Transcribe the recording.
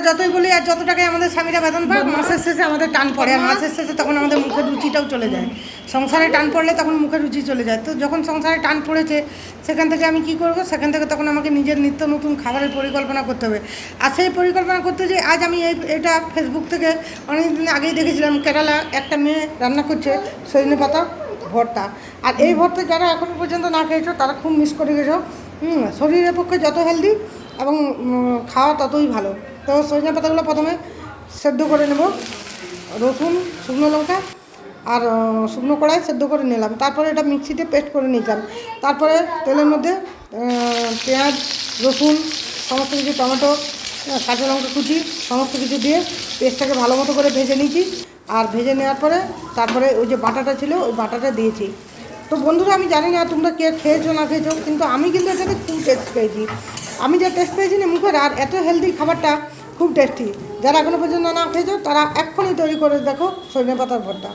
যতই বলি আর যত টাকায় আমাদের স্বামীরা বেতন পায়, মাসের শেষে আমাদের টান পড়ে, আর মাসের শেষে তখন আমাদের মুখের রুচিটাও চলে যায়। সংসারে টান পড়লে তখন মুখের রুচি চলে যায়। তো যখন সংসারে টান পড়েছে সেখান থেকে আমি কি করব, সেখান থেকে তখন আমাকে নিজের নিত্য নতুন খাবারের পরিকল্পনা করতে হবে। আর সেই পরিকল্পনা করতে যে আজ আমি এটা ফেসবুক থেকে অনেক দিন আগেই দেখেছিলাম, কেরালা একটা মেয়ে রান্না করছে সজনে পাতা ভর্তা। আর এই ভর্তা যারা এখনও পর্যন্ত না খেয়েছো তারা খুব মিস করে গেছো। শরীরের পক্ষে যত হেলদি এবং খাওয়া ততই ভালো। তো সজনে পাতাগুলো প্রথমে সেদ্ধ করে নেব, রসুন, শুকনো লঙ্কা আর শুকনো কড়াই সেদ্ধ করে নিলাম। তারপরে এটা মিক্সিতে পেস্ট করে নিলাম। তারপরে তেলের মধ্যে পেঁয়াজ, রসুন, সমস্ত কিছু, টমেটো, কাঁচা লঙ্কা কুচি সমস্ত কিছু দিয়ে পেস্টটাকে ভালো মতো করে ভেজে নিয়েছি। আর ভেজে নেওয়ার পরে তারপরে ওই যে বাটাটা ছিল ওই বাটাটা দিয়েছি। তো বন্ধুরা, আমি জানি না তোমরা কে খেয়েছো না খেয়েছো, কিন্তু আমি কিন্তু এটাতে খুব টেস্ট পেয়েছি। আমি যা টেস্ট পেয়েছি না মুখের, আর এত হেলদি খাবারটা খুব টেস্টি। যারা এখনও পর্যন্ত না খেয়েছো তারা এক্ষুনি তৈরি করে দেখো সজনে পাতার ভর্তা।